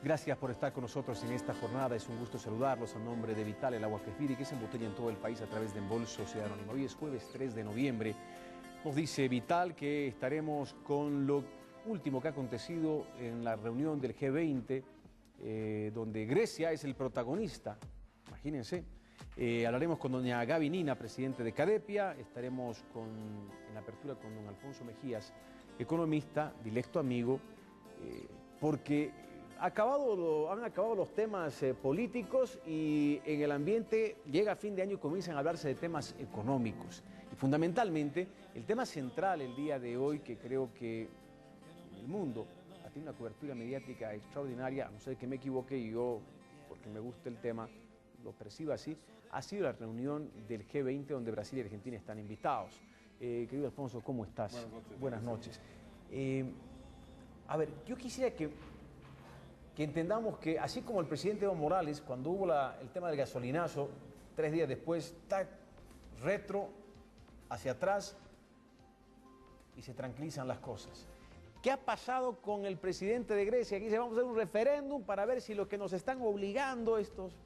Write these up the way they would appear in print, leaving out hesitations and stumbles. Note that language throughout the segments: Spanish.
Gracias por estar con nosotros en esta jornada. Es un gusto saludarlos a nombre de Vital, el agua Kefiri, que se embotella en todo el país a través de Embolso Sociedad Anónima. Hoy es jueves 3 de noviembre. Nos dice Vital que estaremos con lo último que ha acontecido en la reunión del G20, donde Grecia es el protagonista. Imagínense. Hablaremos con doña Gaby Nina, presidente de Cadepia. Estaremos en la apertura con don Alfonso Mejías, economista, directo amigo, porque han acabado los temas políticos y en el ambiente llega a fin de año y comienzan a hablarse de temas económicos. Y fundamentalmente, el tema central el día de hoy, que creo que en el mundo ha tenido una cobertura mediática extraordinaria, a no ser que me equivoque y yo, porque me gusta el tema, lo percibo así, ha sido la reunión del G20 donde Brasil y Argentina están invitados. Querido Alfonso, ¿cómo estás? Buenas noches. A ver, yo quisiera que entendamos que así como el presidente Evo Morales, cuando hubo el tema del gasolinazo, 3 días después, tac, retro, hacia atrás y se tranquilizan las cosas. ¿Qué ha pasado con el presidente de Grecia? Aquí dice, vamos a hacer un referéndum para ver si lo que nos están obligando estos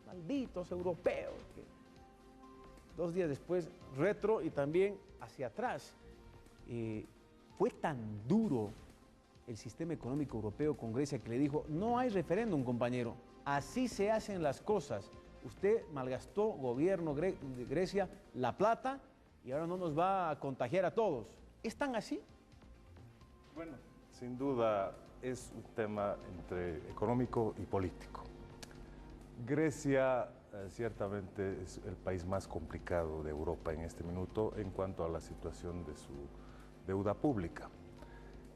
malditos europeos. 2 días después, retro y también hacia atrás. Fue tan duro el sistema económico europeo con Grecia que le dijo, no hay referéndum, compañero, así se hacen las cosas. Usted malgastó, gobierno de Grecia, la plata y ahora no nos va a contagiar a todos. ¿Es tan así? Bueno, sin duda es un tema entre económico y político. Grecia ciertamente es el país más complicado de Europa en este minuto en cuanto a la situación de su deuda pública.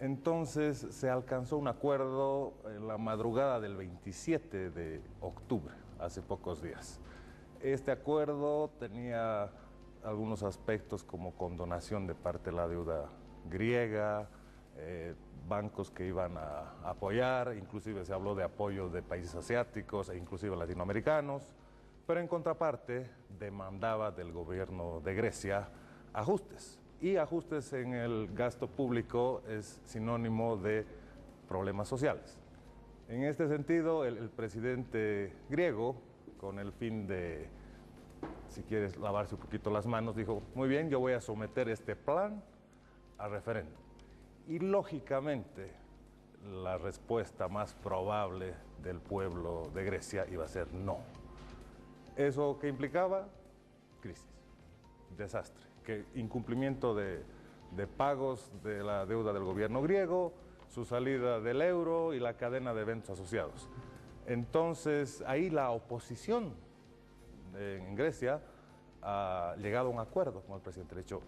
Entonces se alcanzó un acuerdo en la madrugada del 27 de octubre, hace pocos días. Este acuerdo tenía algunos aspectos como condonación de parte de la deuda griega, bancos que iban a apoyar, inclusive se habló de apoyo de países asiáticos e inclusive latinoamericanos, pero en contraparte demandaba del gobierno de Grecia ajustes. Y ajustes en el gasto público es sinónimo de problemas sociales. En este sentido, el presidente griego, con el fin de, si quieres, lavarse un poquito las manos, dijo, muy bien, yo voy a someter este plan a referéndum. Y lógicamente, la respuesta más probable del pueblo de Grecia iba a ser no. ¿Eso qué implicaba? Crisis, desastre. Que incumplimiento de pagos de la deuda del gobierno griego, su salida del euro y la cadena de eventos asociados. Entonces, ahí la oposición en Grecia ha llegado a un acuerdo con el presidente. Le ha dicho,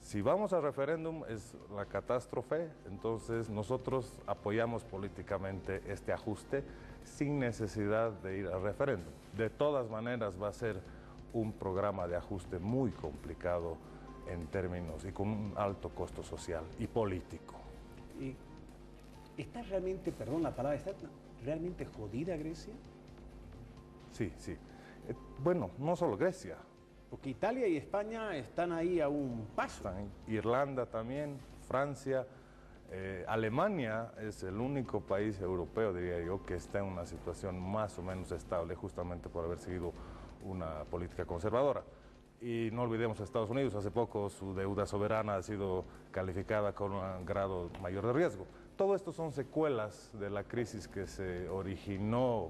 si vamos al referéndum es la catástrofe, entonces nosotros apoyamos políticamente este ajuste sin necesidad de ir al referéndum. De todas maneras va a ser un programa de ajuste muy complicado en términos y con un alto costo social y político. ¿Está realmente, perdón la palabra, está realmente jodida Grecia? Sí, sí. Bueno, no solo Grecia. Porque Italia y España están ahí a un paso. Irlanda también, Francia, Alemania es el único país europeo, diría yo, que está en una situación más o menos estable justamente por haber seguido una política conservadora. Y no olvidemos a Estados Unidos, hace poco su deuda soberana ha sido calificada con un grado mayor de riesgo. Todo esto son secuelas de la crisis que se originó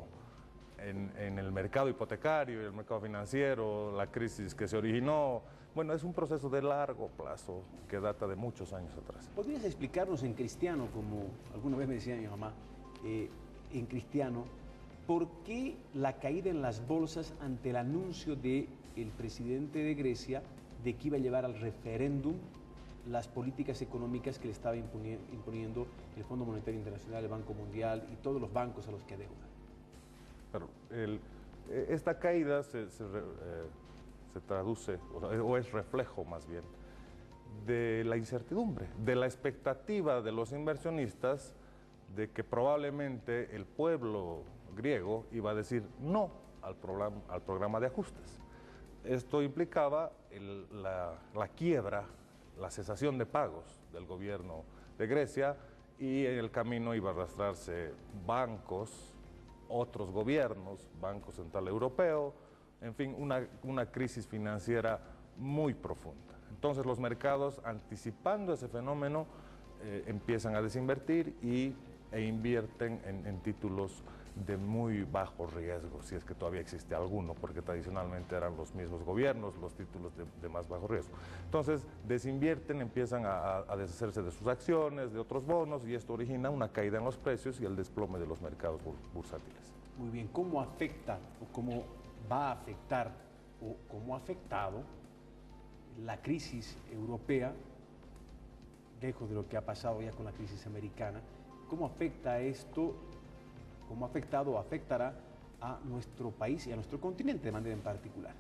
en el mercado hipotecario y el mercado financiero, la crisis que se originó. Bueno, es un proceso de largo plazo que data de muchos años atrás. ¿Podrías explicarnos en cristiano, como alguna vez me decía mi mamá, en cristiano, por qué la caída en las bolsas ante el anuncio del presidente de Grecia de que iba a llevar al referéndum las políticas económicas que le estaba imponiendo el Fondo Monetario Internacional, el Banco Mundial y todos los bancos a los que adeuda? Pero esta caída se traduce, o es reflejo más bien, de la incertidumbre, de la expectativa de los inversionistas de que probablemente el pueblo griego iba a decir no al programa de ajustes. Esto implicaba la quiebra, la cesación de pagos del gobierno de Grecia y en el camino iba a arrastrarse bancos, otros gobiernos, Banco Central Europeo, en fin, una crisis financiera muy profunda. Entonces los mercados, anticipando ese fenómeno, empiezan a desinvertir e invierten en títulos de muy bajo riesgo, si es que todavía existe alguno, porque tradicionalmente eran los mismos gobiernos los títulos de más bajo riesgo. Entonces desinvierten, empiezan a deshacerse de sus acciones, de otros bonos, y esto origina una caída en los precios y el desplome de los mercados bursátiles. Muy bien, ¿cómo afecta o cómo va a afectar o cómo ha afectado la crisis europea, lejos de lo que ha pasado ya con la crisis americana? ¿Cómo afecta esto? ¿Cómo ha afectado o afectará a nuestro país y a nuestro continente de manera en particular?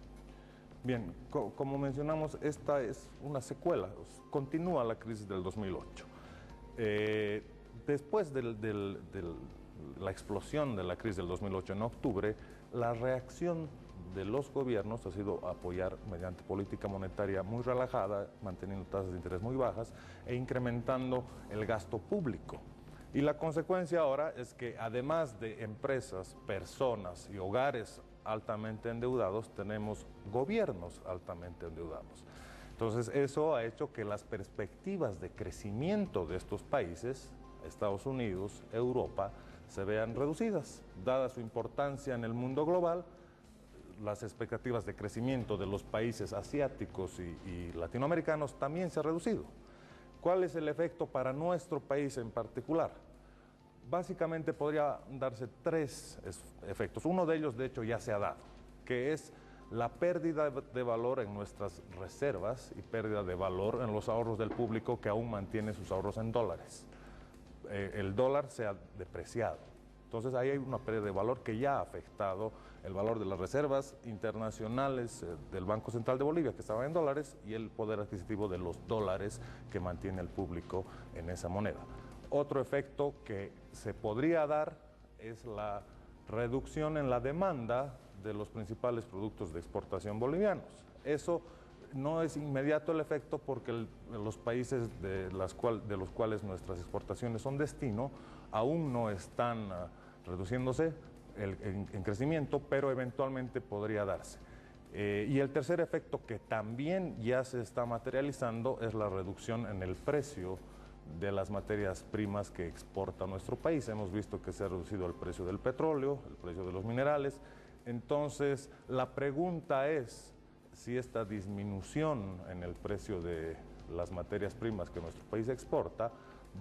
Bien, como mencionamos, esta es una secuela, continúa la crisis del 2008. Después de la explosión de la crisis del 2008 en octubre, la reacción de los gobiernos ha sido apoyar mediante política monetaria muy relajada, manteniendo tasas de interés muy bajas e incrementando el gasto público. Y la consecuencia ahora es que además de empresas, personas y hogares altamente endeudados, tenemos gobiernos altamente endeudados. Entonces eso ha hecho que las perspectivas de crecimiento de estos países, Estados Unidos, Europa, se vean reducidas. Dada su importancia en el mundo global, las expectativas de crecimiento de los países asiáticos y latinoamericanos también se ha reducido. ¿Cuál es el efecto para nuestro país en particular? Básicamente podría darse tres efectos. Uno de ellos, de hecho, ya se ha dado, que es la pérdida de valor en nuestras reservas y pérdida de valor en los ahorros del público que aún mantiene sus ahorros en dólares. El dólar se ha depreciado. Entonces ahí hay una pérdida de valor que ya ha afectado el valor de las reservas internacionales del Banco Central de Bolivia, que estaban en dólares, y el poder adquisitivo de los dólares que mantiene el público en esa moneda. Otro efecto que se podría dar es la reducción en la demanda de los principales productos de exportación bolivianos. Eso no es inmediato el efecto porque los países de los cuales nuestras exportaciones son destino aún no están reduciéndose en crecimiento, pero eventualmente podría darse. Y el tercer efecto que también ya se está materializando es la reducción en el precio de las materias primas que exporta nuestro país. Hemos visto que se ha reducido el precio del petróleo, el precio de los minerales. Entonces, la pregunta es si esta disminución en el precio de las materias primas que nuestro país exporta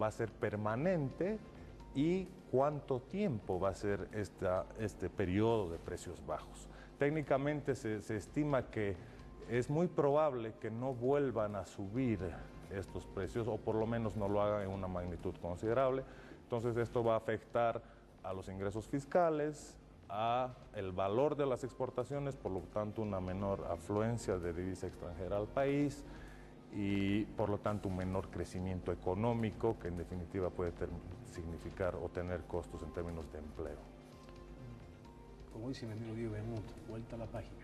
va a ser permanente y cuánto tiempo va a ser este periodo de precios bajos. Técnicamente se estima que es muy probable que no vuelvan a subir estos precios, o por lo menos no lo hagan en una magnitud considerable. Entonces esto va a afectar a los ingresos fiscales, a el valor de las exportaciones, por lo tanto una menor afluencia de divisa extranjera al país y por lo tanto un menor crecimiento económico que en definitiva puede significar o tener costos en términos de empleo. Como dice mi amigo Diego Bermud, vuelta a la página.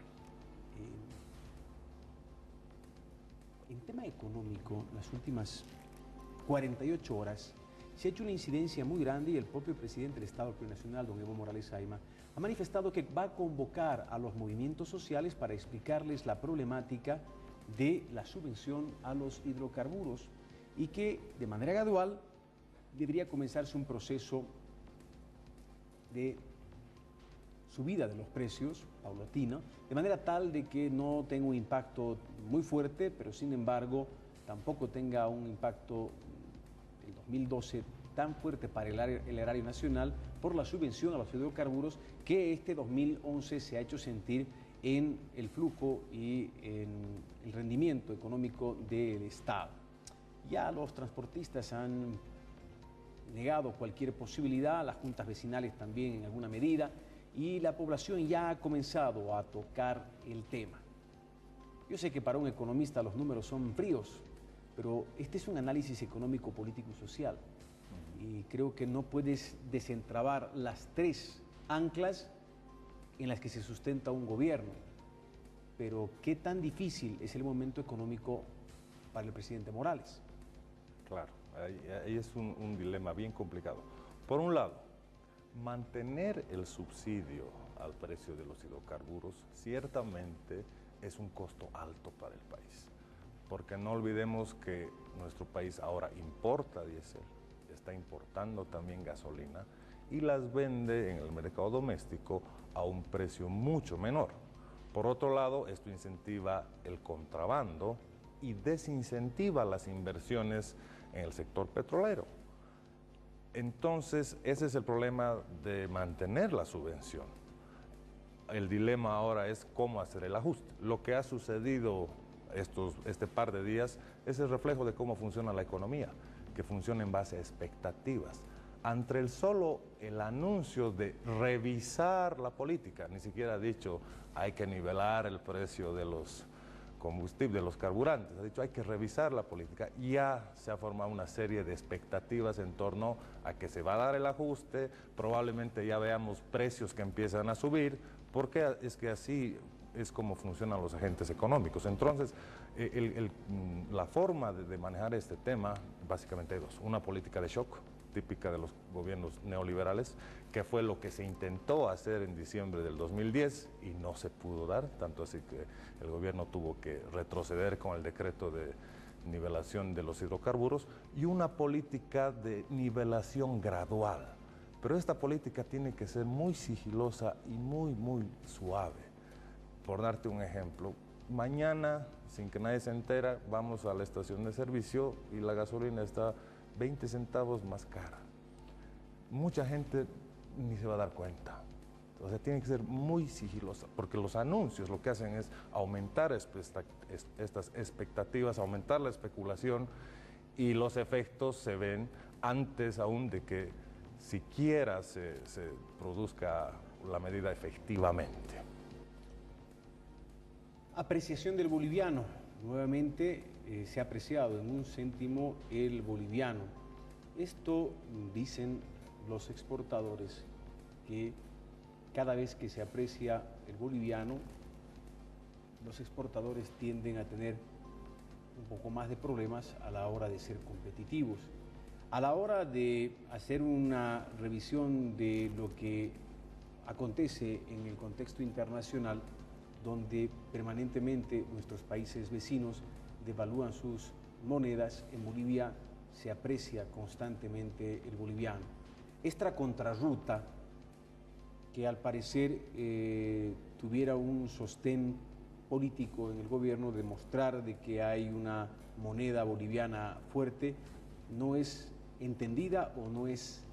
En tema económico, las últimas 48 horas se ha hecho una incidencia muy grande y el propio presidente del Estado Plurinacional, don Evo Morales Ayma, ha manifestado que va a convocar a los movimientos sociales para explicarles la problemática de la subvención a los hidrocarburos y que de manera gradual debería comenzarse un proceso de subida de los precios paulatina, de manera tal de que no tenga un impacto muy fuerte, pero sin embargo tampoco tenga un impacto del 2012 tan fuerte para el erario nacional por la subvención a los hidrocarburos que este 2011 se ha hecho sentir en el flujo y en el rendimiento económico del Estado. Ya los transportistas han negado cualquier posibilidad, las juntas vecinales también en alguna medida, y la población ya ha comenzado a tocar el tema. Yo sé que para un economista los números son fríos, pero este es un análisis económico, político y social. Y creo que no puedes desentrabar las tres anclas en las que se sustenta un gobierno. Pero ¿qué tan difícil es el momento económico para el presidente Morales? Claro, ahí es un dilema bien complicado. Por un lado, Mantener el subsidio al precio de los hidrocarburos ciertamente es un costo alto para el país, porque no olvidemos que nuestro país ahora importa diésel, está importando también gasolina y las vende en el mercado doméstico a un precio mucho menor. Por otro lado, esto incentiva el contrabando y desincentiva las inversiones en el sector petrolero. Entonces, ese es el problema de mantener la subvención. El dilema ahora es cómo hacer el ajuste. Lo que ha sucedido este par de días es el reflejo de cómo funciona la economía, que funciona en base a expectativas. Ante el anuncio de revisar la política, ni siquiera ha dicho hay que nivelar el precio de los combustibles, de los carburantes, ha dicho hay que revisar la política, ya se ha formado una serie de expectativas en torno a que se va a dar el ajuste, probablemente ya veamos precios que empiezan a subir, porque es que así es como funcionan los agentes económicos. Entonces, la forma de manejar este tema, básicamente hay dos. Una política de shock, típica de los gobiernos neoliberales, que fue lo que se intentó hacer en diciembre del 2010 y no se pudo dar, tanto así que el gobierno tuvo que retroceder con el decreto de nivelación de los hidrocarburos, y una política de nivelación gradual. Pero esta política tiene que ser muy sigilosa y muy suave. Por darte un ejemplo, mañana, sin que nadie se entera, vamos a la estación de servicio y la gasolina está 20 centavos más cara. Mucha gente ni se va a dar cuenta. O sea, tiene que ser muy sigilosa, porque los anuncios lo que hacen es aumentar estas expectativas, aumentar la especulación, y los efectos se ven antes aún de que siquiera se produzca la medida efectivamente. Apreciación del boliviano. Nuevamente se ha apreciado en 1 céntimo el boliviano. Esto dicen los exportadores, que cada vez que se aprecia el boliviano, los exportadores tienden a tener un poco más de problemas a la hora de ser competitivos. A la hora de hacer una revisión de lo que acontece en el contexto internacional, donde permanentemente nuestros países vecinos devalúan sus monedas, en Bolivia se aprecia constantemente el boliviano. Esta contrarruta, que al parecer tuviera un sostén político en el gobierno, de mostrar de que hay una moneda boliviana fuerte, no es entendida o no es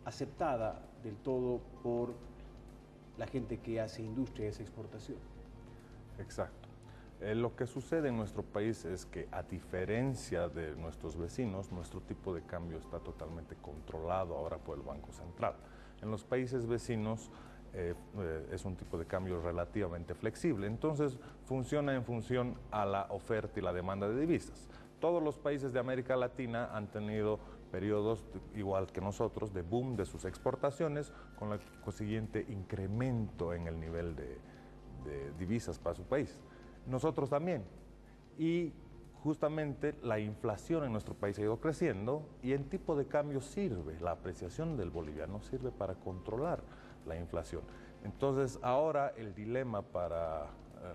aceptada del todo por la gente que hace industria de esa exportación. Exacto. Lo que sucede en nuestro país es que, a diferencia de nuestros vecinos, nuestro tipo de cambio está totalmente controlado ahora por el Banco Central. En los países vecinos es un tipo de cambio relativamente flexible, entonces funciona en función a la oferta y la demanda de divisas. Todos los países de América Latina han tenido periodos, igual que nosotros, de boom de sus exportaciones, con el consiguiente incremento en el nivel de divisas para su país. Nosotros también. Y justamente la inflación en nuestro país ha ido creciendo, y en tipo de cambio sirve, la apreciación del boliviano sirve para controlar la inflación. Entonces, ahora el dilema para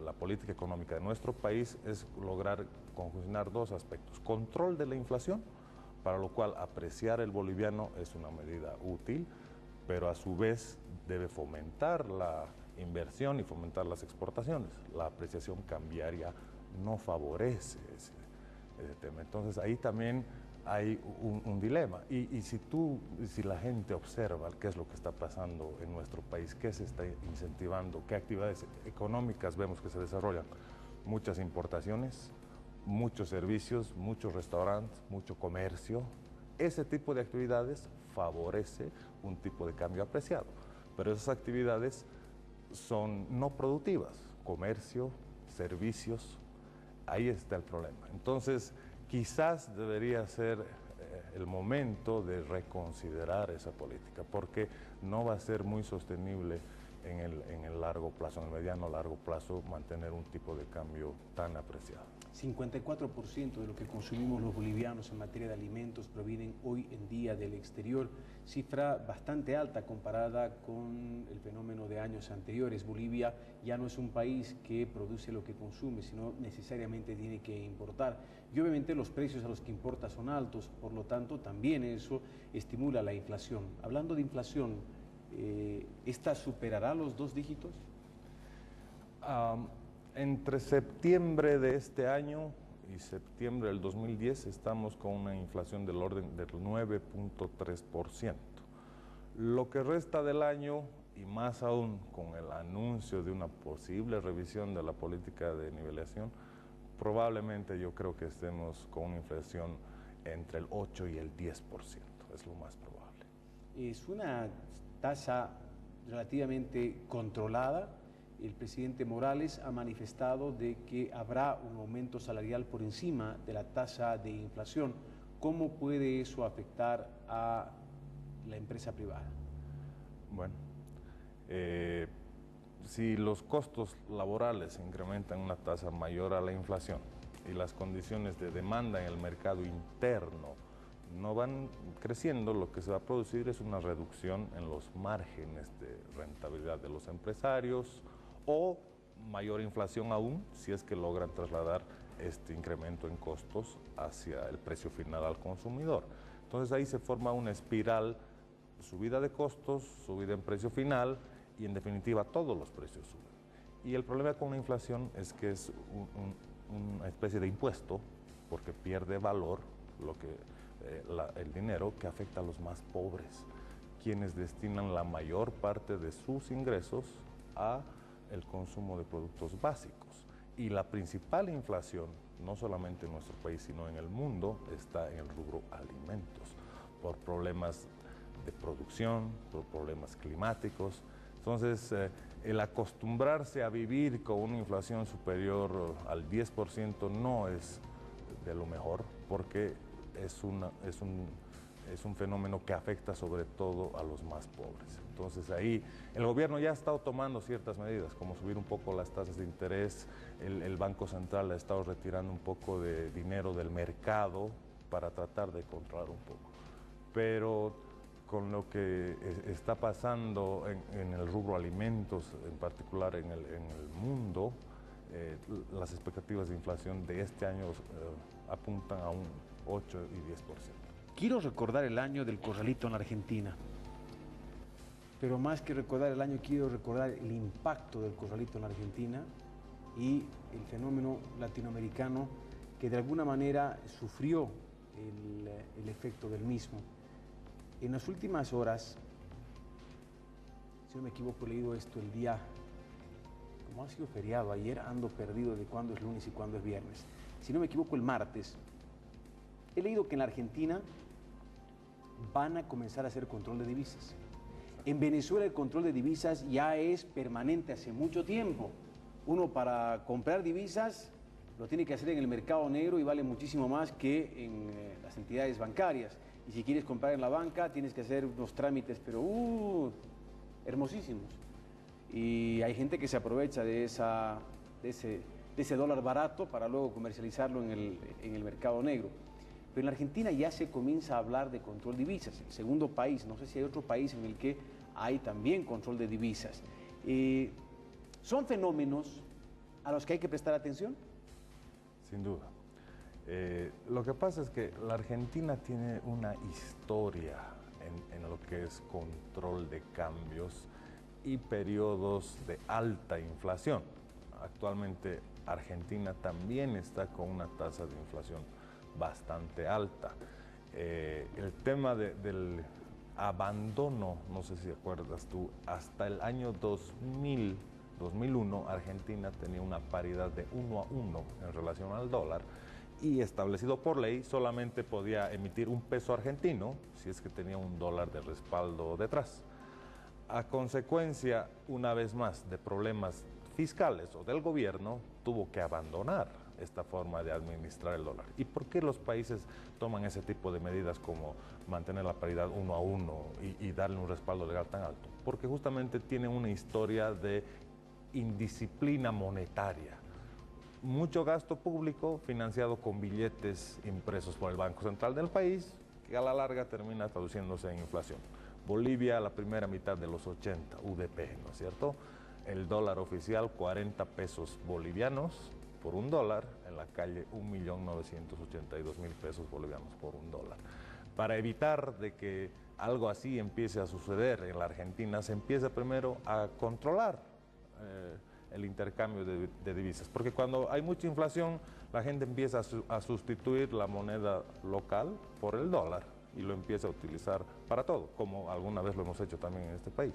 la política económica de nuestro país es lograr conjuncionar dos aspectos: control de la inflación, para lo cual apreciar el boliviano es una medida útil, pero a su vez debe fomentar la inversión y fomentar las exportaciones. La apreciación cambiaria no favorece ese tema. Entonces ahí también hay un dilema. Y si la gente observa qué es lo que está pasando en nuestro país, qué se está incentivando, qué actividades económicas vemos que se desarrollan: muchas importaciones, muchos servicios, muchos restaurantes, mucho comercio. Ese tipo de actividades favorece un tipo de cambio apreciado, pero esas actividades son no productivas: comercio, servicios. Ahí está el problema. Entonces, quizás debería ser el momento de reconsiderar esa política, porque no va a ser muy sostenible en el largo plazo, en el mediano largo plazo, mantener un tipo de cambio tan apreciado. 54% de lo que consumimos los bolivianos en materia de alimentos provienen hoy en día del exterior, cifra bastante alta comparada con el fenómeno de años anteriores. Bolivia ya no es un país que produce lo que consume, sino necesariamente tiene que importar. Y obviamente los precios a los que importa son altos, por lo tanto también eso estimula la inflación. Hablando de inflación, ¿esta superará los 2 dígitos? Entre septiembre de este año y septiembre del 2010 estamos con una inflación del orden del 9.3%. Lo que resta del año, y más aún con el anuncio de una posible revisión de la política de nivelación, probablemente yo creo que estemos con una inflación entre el 8 y el 10%, es lo más probable. Es una tasa relativamente controlada. El presidente Morales ha manifestado de que habrá un aumento salarial por encima de la tasa de inflación. ¿Cómo puede eso afectar a la empresa privada? Bueno, si los costos laborales incrementan una tasa mayor a la inflación y las condiciones de demanda en el mercado interno no van creciendo, lo que se va a producir es una reducción en los márgenes de rentabilidad de los empresarios, o mayor inflación aún si es que logran trasladar este incremento en costos hacia el precio final al consumidor. Entonces ahí se forma una espiral, subida de costos, subida en precio final y en definitiva todos los precios suben. Y el problema con la inflación es que es una especie de impuesto porque pierde valor el dinero, que afecta a los más pobres, quienes destinan la mayor parte de sus ingresos a el consumo de productos básicos. Y la principal inflación, no solamente en nuestro país, sino en el mundo, está en el rubro alimentos, por problemas de producción, por problemas climáticos. Entonces, el acostumbrarse a vivir con una inflación superior al 10% no es de lo mejor, porque es un fenómeno que afecta sobre todo a los más pobres. Entonces ahí el gobierno ya ha estado tomando ciertas medidas, como subir un poco las tasas de interés, el Banco Central ha estado retirando un poco de dinero del mercado para tratar de controlar un poco. Pero con lo que está pasando en el rubro alimentos, en particular en el mundo, las expectativas de inflación de este año apuntan a un 8 y 10%. Quiero recordar el año del corralito en la Argentina, pero más que recordar el año, quiero recordar el impacto del corralito en la Argentina y el fenómeno latinoamericano que de alguna manera sufrió el efecto del mismo. En las últimas horas, si no me equivoco, he leído esto el día, como ha sido feriado ayer, ando perdido de cuándo es lunes y cuándo es viernes. Si no me equivoco, el martes, he leído que en la Argentina van a comenzar a hacer control de divisas. En Venezuela el control de divisas ya es permanente hace mucho tiempo. Uno para comprar divisas lo tiene que hacer en el mercado negro y vale muchísimo más que en las entidades bancarias. Y si quieres comprar en la banca tienes que hacer unos trámites, pero hermosísimos. Y hay gente que se aprovecha de ese dólar barato para luego comercializarlo en el mercado negro. Pero en la Argentina ya se comienza a hablar de control de divisas. El segundo país, no sé si hay otro país en el que hay también control de divisas. ¿Son fenómenos a los que hay que prestar atención? Sin duda. Lo que pasa es que la Argentina tiene una historia en lo que es control de cambios y periodos de alta inflación. Actualmente Argentina también está con una tasa de inflación bastante alta. El tema del abandono, no sé si acuerdas tú, hasta el año 2001 Argentina tenía una paridad de 1 a 1 en relación al dólar y establecido por ley solamente podía emitir un peso argentino si es que tenía un dólar de respaldo detrás. A consecuencia, una vez más, de problemas fiscales o del gobierno, tuvo que abandonar esta forma de administrar el dólar. ¿Y por qué los países toman ese tipo de medidas como mantener la paridad 1 a 1 y darle un respaldo legal tan alto? Porque justamente tienen una historia de indisciplina monetaria. mucho gasto público financiado con billetes impresos por el Banco Central del país, que a la larga termina traduciéndose en inflación. Bolivia, la primera mitad de los 80, UDP, ¿no es cierto? El dólar oficial, 40 pesos bolivianos por un dólar, en la calle 1.982.000 pesos bolivianos por un dólar. Para evitar de que algo así empiece a suceder en la Argentina, se empieza primero a controlar el intercambio de divisas, porque cuando hay mucha inflación, la gente empieza a sustituir la moneda local por el dólar y lo empieza a utilizar para todo, como alguna vez lo hemos hecho también en este país.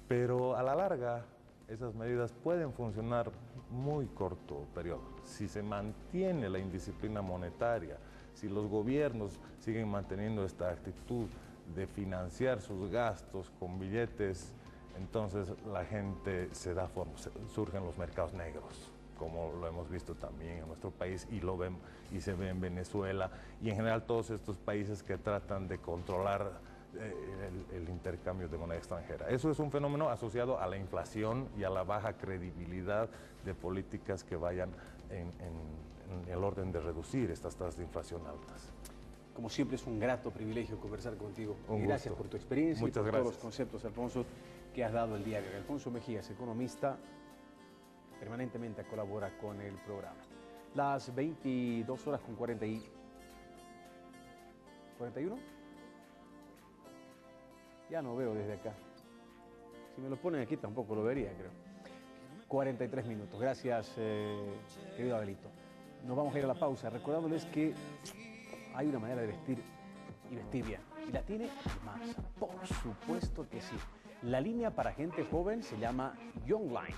Pero a la larga, esas medidas pueden funcionar muy corto periodo. Si se mantiene la indisciplina monetaria, si los gobiernos siguen manteniendo esta actitud de financiar sus gastos con billetes, entonces la gente se da forma, surgen los mercados negros, como lo hemos visto también en nuestro país y se ve en Venezuela y en general todos estos países que tratan de controlar el intercambio de moneda extranjera. Eso es un fenómeno asociado a la inflación y a la baja credibilidad de políticas que vayan en el orden de reducir estas tasas de inflación altas. Como siempre es un grato privilegio conversar contigo. Un Gracias gusto. por tu experiencia Muchas y por gracias. todos los conceptos, Alfonso, que has dado el día de hoy. Alfonso Mejías, economista, permanentemente colabora con el programa. Las 22 horas con 41. Ya no veo desde acá. Si me lo ponen aquí tampoco lo vería, creo. 43 minutos. Gracias, querido Abelito. Nos vamos a ir a la pausa, recordándoles que hay una manera de vestir y vestir bien. Y la tiene Maxa. Por supuesto que sí. La línea para gente joven se llama Young Line.